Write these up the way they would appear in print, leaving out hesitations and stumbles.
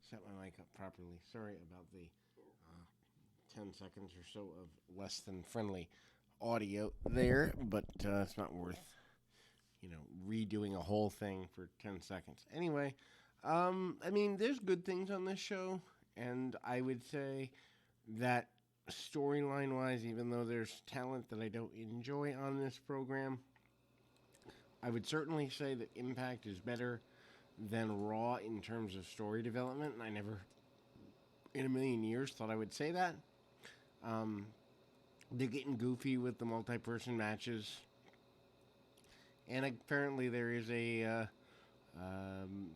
set my mic up properly. Sorry about the 10 seconds or so of less than friendly audio there, but it's not worth, redoing a whole thing for 10 seconds. Anyway, there's good things on this show, and I would say that storyline wise, even though there's talent that I don't enjoy on this program, I would certainly say that Impact is better than Raw in terms of story development, and I never in a million years thought I would say that. Um, they're getting goofy with the multi-person matches, and apparently there is a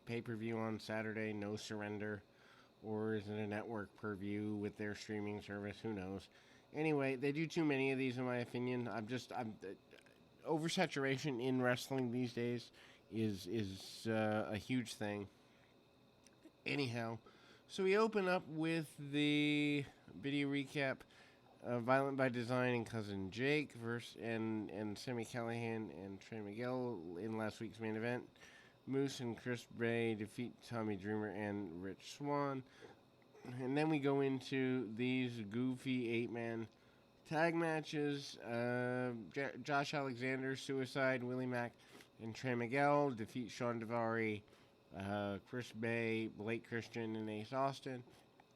pay-per-view on Saturday, No Surrender, or is it a network per-view with their streaming service? Who knows? Anyway, they do too many of these, in my opinion. I'm oversaturation in wrestling these days is a huge thing. Anyhow, so we open up with the video recap. Violent by Design and Cousin Jake versus and Sami Callihan and Trey Miguel in last week's main event. Moose and Chris Bey defeat Tommy Dreamer and Rich Swann. And then we go into these goofy 8-man tag matches. Josh Alexander, Suicide, Willie Mack, and Trey Miguel defeat Sean Daivari, Chris Bey, Blake Christian, and Ace Austin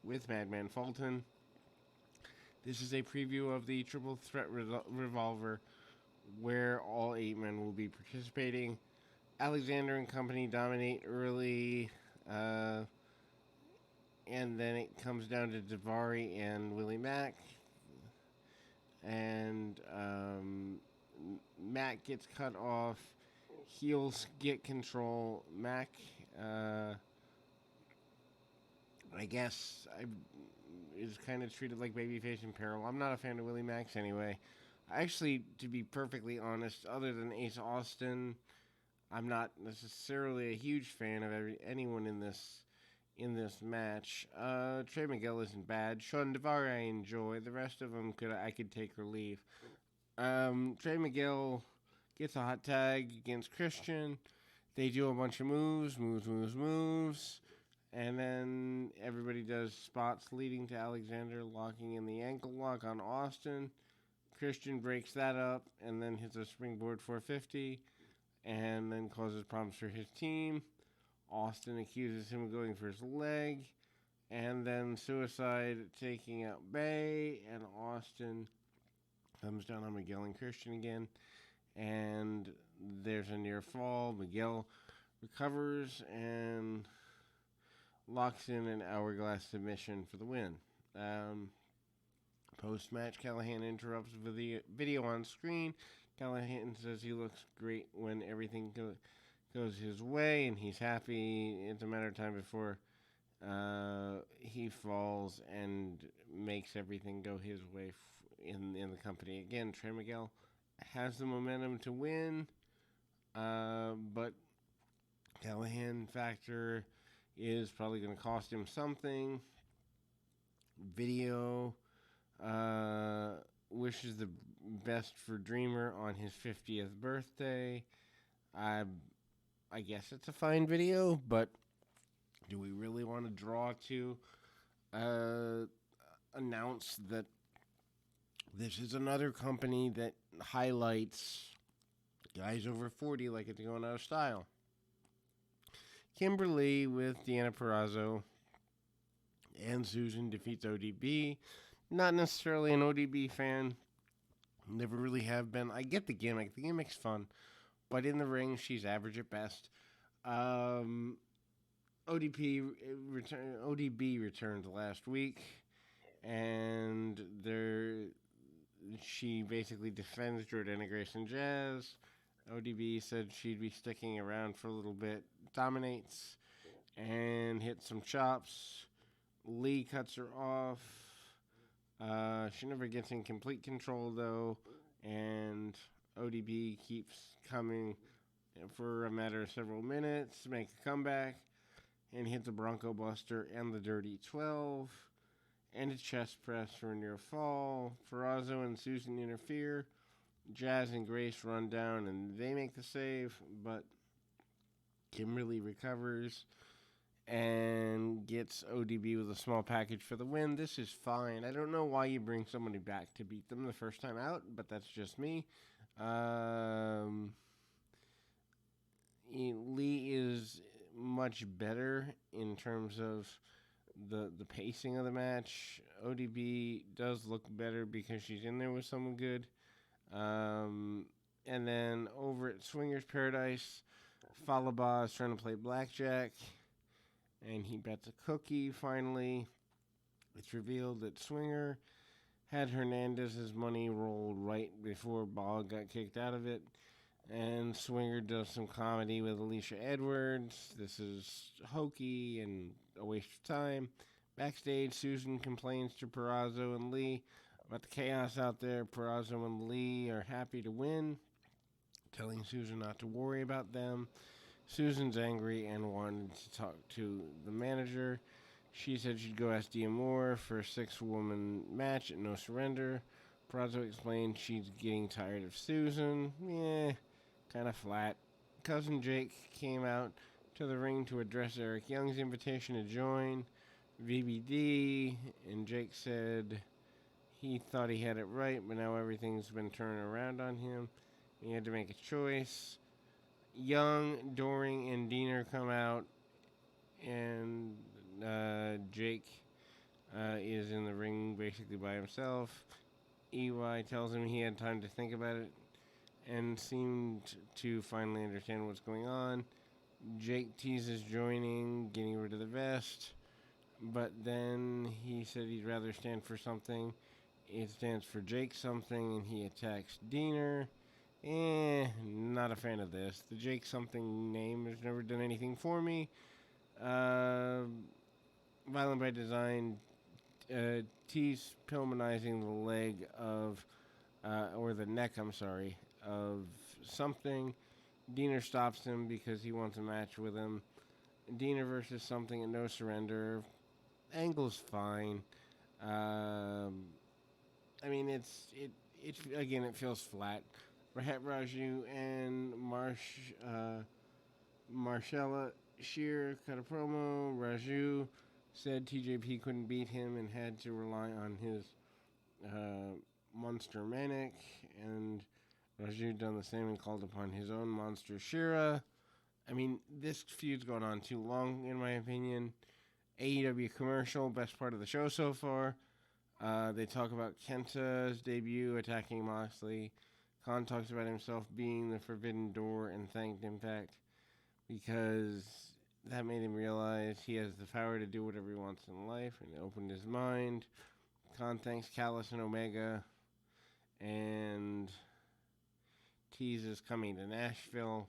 with Madman Fulton. This is a preview of the Triple Threat Revolver, where all 8 men will be participating. Alexander and company dominate early, and then it comes down to Daivari and Willie Mack. And Mack gets cut off. Heels get control. Mack, I guess, is kind of treated like babyface in peril. I'm not a fan of Willie Max anyway. Actually, to be perfectly honest, other than Ace Austin, I'm not necessarily a huge fan of anyone in this match. Trey Miguel isn't bad. Sean Daivari I enjoy. The rest of them I could take or leave. Trey Miguel gets a hot tag against Christian. They do a bunch of moves. And then everybody does spots leading to Alexander locking in the ankle lock on Austin. Christian breaks that up and then hits a springboard 450 and then causes problems for his team. Austin accuses him of going for his leg. And then Suicide taking out Bey, and Austin comes down on Miguel and Christian again. And there's a near fall. Miguel recovers and locks in an hourglass submission for the win. Post-match, Callihan interrupts the video on screen. Callihan says he looks great when everything goes his way, and he's happy. It's a matter of time before he falls and makes everything go his way in the company. Again, Trey Miguel has the momentum to win, but Callihan factor is probably going to cost him something. Video wishes the best for Dreamer on his 50th birthday. I guess it's a fine video, but do we really want to draw to announce that this is another company that highlights guys over 40 like it's going out of style? Kimberly with Deanna Purrazzo and Susan defeats ODB. Not necessarily an ODB fan. Never really have been. I get the gimmick. The gimmick's fun. But in the ring, she's average at best. ODB returned last week. And she basically defends Jordana Grayson Jazz. ODB said she'd be sticking around for a little bit. Dominates and hits some chops. Lee cuts her off. She never gets in complete control, though, and ODB keeps coming for a matter of several minutes to make a comeback and hit the Bronco Buster and the Dirty 12 and a chest press for a near fall. Purrazzo and Susan interfere. Jazz and Grace run down and they make the save, but Kimberly recovers and gets ODB with a small package for the win. This is fine. I don't know why you bring somebody back to beat them the first time out, but that's just me. Lee is much better in terms of the pacing of the match. ODB does look better because she's in there with someone good. And then over at Swingers Paradise, Falaba is trying to play blackjack, and he bets a cookie. Finally, it's revealed that Swinger had Hernandez's money rolled right before Bog got kicked out of it. And Swinger does some comedy with Alicia Edwards. This is hokey and a waste of time. Backstage, Susan complains to Purrazzo and Lee about the chaos out there. Purrazzo and Lee are happy to win, telling Susan not to worry about them. Susan's angry and wanted to talk to the manager. She said she'd go ask Dia Moore for a 6-woman match at No Surrender. Purrazzo explained she's getting tired of Susan. Kind of flat. Cousin Jake came out to the ring to address Eric Young's invitation to join VBD, and Jake said he thought he had it right, but now everything's been turning around on him. He had to make a choice. Young, Doring, and Diener come out, and Jake is in the ring basically by himself. EY tells him he had time to think about it and seemed to finally understand what's going on. Jake teases joining, getting rid of the vest, but then he said he'd rather stand for something. It stands for Jake something, and he attacks Diener. Not a fan of this. The Jake something name has never done anything for me. Violent by Design tease Pillmanizing the leg of, or the neck, I'm sorry, of something. Diener stops him because he wants a match with him. Diener versus something at No Surrender. Angle's fine. I mean, it again, it feels flat. Rahat Raju and Marcella Shear cut a promo. Raju said TJP couldn't beat him and had to rely on his Monster Manic, and Raju done the same and called upon his own Monster Shira. I mean, this feud's going on too long, in my opinion. AEW commercial, best part of the show so far. They talk about Kenta's debut attacking Moxley. Khan talks about himself being the Forbidden Door and thanked Impact because that made him realize he has the power to do whatever he wants in life, and it opened his mind. Khan thanks Callis and Omega and teases coming to Nashville.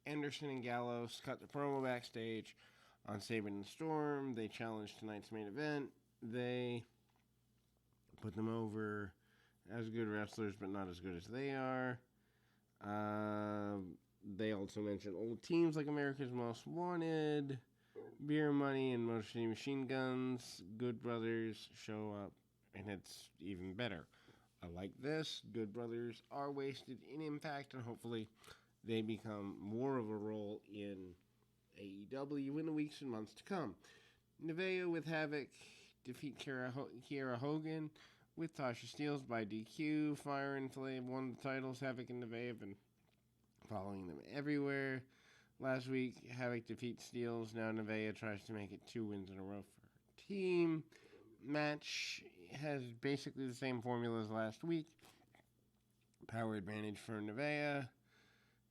Anderson and Gallows cut the promo backstage on Sabin and Storm. They challenged tonight's main event. They put them over as good wrestlers, but not as good as they are. They also mentioned old teams like America's Most Wanted, Beer Money, and Motor City Machine Guns. Good Brothers show up, and it's even better. I like this. Good Brothers are wasted in Impact, and hopefully they become more of a role in AEW in the weeks and months to come. Nevaeh with Havoc defeat Kiera Hogan with Tasha Steelz by DQ. Fire and Flame won the titles. Havoc and Nevaeh have been following them everywhere. Last week, Havoc defeats Steelz. Now Nevaeh tries to make it 2 wins in a row for her team. Match has basically the same formula as last week. Power advantage for Nevaeh.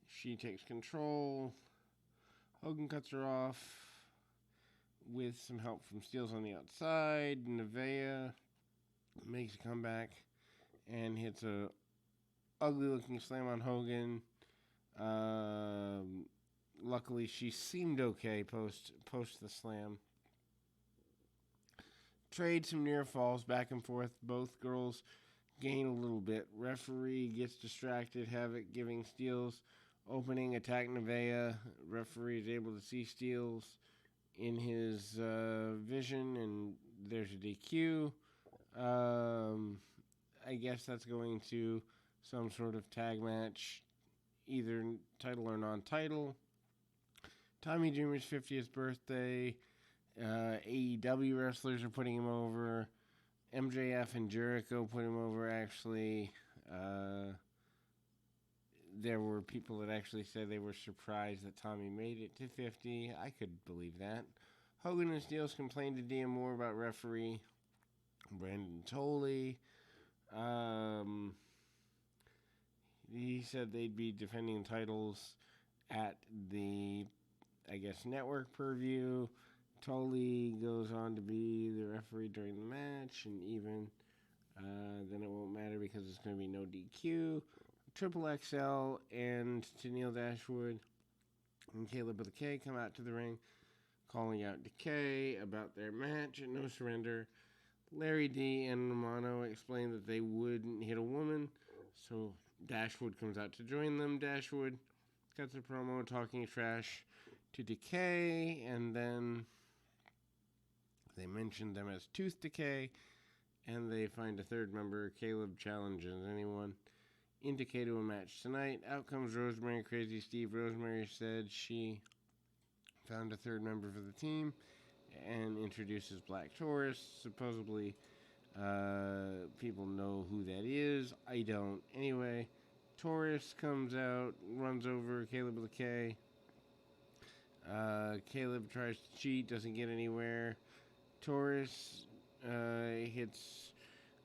She takes control. Hogan cuts her off with some help from Steelz on the outside. Nevaeh makes a comeback and hits a ugly-looking slam on Hogan. Luckily, she seemed okay post the slam. Trade some near falls back and forth. Both girls gain a little bit. Referee gets distracted. Havoc giving Steelz opening attack Nevaeh. Referee is able to see Steelz in his vision, and there's a DQ. I guess that's going to some sort of tag match, either title or non-title. Tommy Dreamer's 50th birthday. AEW wrestlers are putting him over. MJF and Jericho put him over, actually. There were people that actually said they were surprised that Tommy made it to 50. I could believe that. Hogan and Steels complained to DM Moore about referee Brandon Tolley. He said they'd be defending titles at the, I guess, network purview. Tolley goes on to be the referee during the match, and even then it won't matter because it's going to be no DQ. Triple XL and Tennille Dashwood and Caleb with a K come out to the ring, calling out Decay about their match at No Surrender. Larry D and Romano explain that they wouldn't hit a woman, so Dashwood comes out to join them. Dashwood cuts a promo talking trash to Decay, and then they mention them as Tooth Decay, and they find a third member. Caleb challenges anyone in Decay to a match tonight. Out comes Rosemary Crazy Steve. Rosemary said she found a third member for the team and introduces Black Taurus. Supposedly, people know who that is. I don't. Anyway, Taurus comes out, runs over Caleb with a K. Caleb tries to cheat, doesn't get anywhere. Taurus hits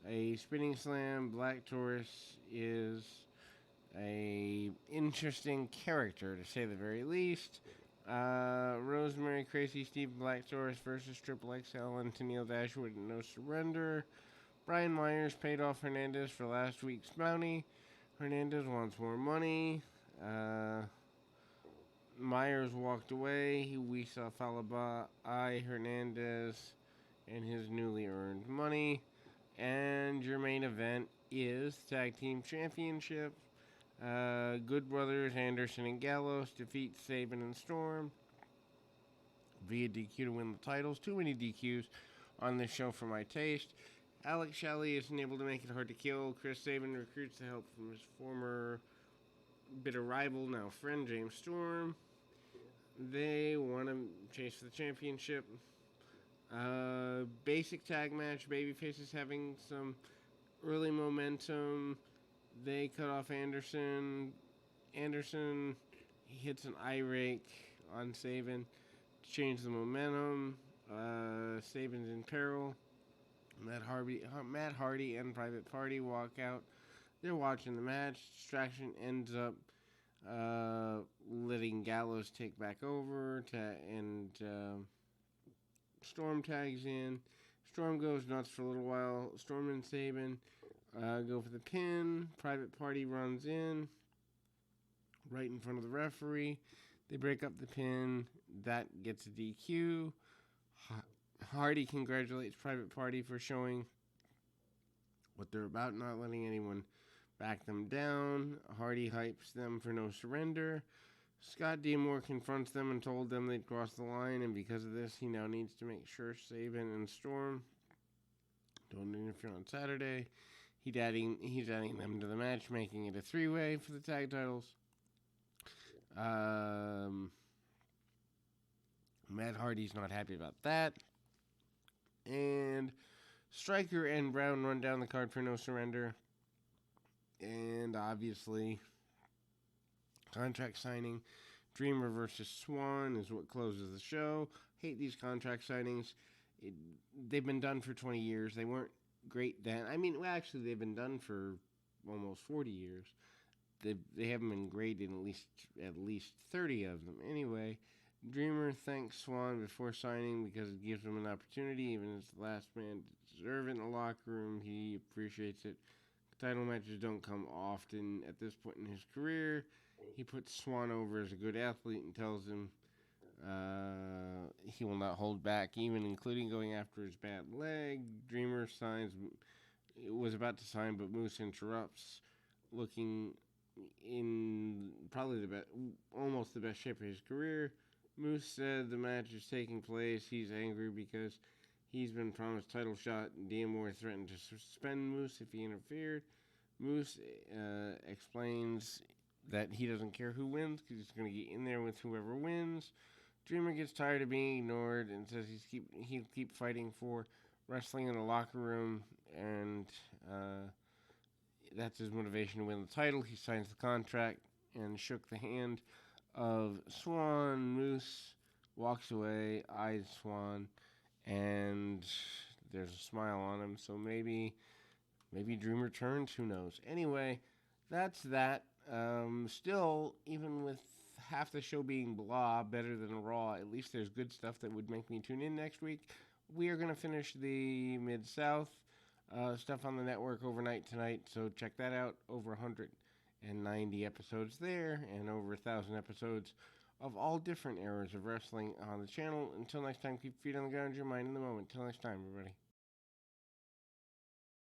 a spinning slam. Black Taurus is a interesting character, to say the very least. Rosemary, Crazy Steve, Black Taurus versus Triple XL and Tennille Dashwood and No Surrender. Brian Myers paid off Hernandez for last week's bounty. Hernandez wants more money. Myers walked away. We saw Falaba eye Hernandez and his newly earned money. And your main event is Tag Team Championship. Good Brothers, Anderson and Gallows defeat Sabin and Storm via DQ to win the titles. Too many DQs on this show for my taste. Alex Shelley isn't able to make it hard to kill. Chris Sabin recruits the help from his former bitter rival, now friend, James Storm. They want to chase for the championship. Basic tag match. Babyface is having some early momentum. They cut off Anderson. Anderson hits an eye rake on Sabin to change the momentum. Sabin's in peril. Matt Hardy and Private Party walk out. They're watching the match. Distraction ends up letting Gallows take back over, and Storm tags in. Storm goes nuts for a little while. Storm and Sabin go for the pin. Private Party runs in right in front of the referee. They break up the pin. That gets a DQ. Hardy congratulates Private Party for showing what they're about, not letting anyone back them down. Hardy hypes them for No Surrender. Scott D'Amore confronts them and told them they'd crossed the line, and because of this, he now needs to make sure Sabin and Storm don't interfere on Saturday. He's adding them to the match, making it a three-way for the tag titles. Matt Hardy's not happy about that. And Stryker and Brown run down the card for No Surrender. And obviously, contract signing. Dreamer versus Swan is what closes the show. Hate these contract signings. They've been done for 20 years. They weren't great then. I mean, well, actually, they've been done for almost 40 years. They haven't been great in at least 30 of them. Anyway, Dreamer thanks Swan before signing because it gives him an opportunity, even as the last man to deserve it in the locker room. He appreciates it. Title matches don't come often at this point in his career. He puts Swan over as a good athlete and tells him he will not hold back, even including going after his bad leg. Dreamer was about to sign, but Moose interrupts, looking in probably almost the best shape of his career. Moose said the match is taking place. He's angry because he's been promised title shot, and D'Amore threatened to suspend Moose if he interfered. Moose explains that he doesn't care who wins because he's going to get in there with whoever wins. Dreamer gets tired of being ignored and says he'll keep fighting for wrestling in the locker room, and that's his motivation to win the title. He signs the contract and shook the hand of Swan. Moose walks away, eyes Swan, and there's a smile on him. So maybe Dream returns. Who knows? Anyway, that's that. Still, even with half the show being blah, better than Raw, at least there's good stuff that would make me tune in next week. We are going to finish the Mid-South stuff on the network overnight tonight, so check that out. Over 190 episodes there, and over 1,000 episodes of all different eras of wrestling on the channel. Until next time, keep your feet on the ground, your mind in the moment. Until next time, everybody.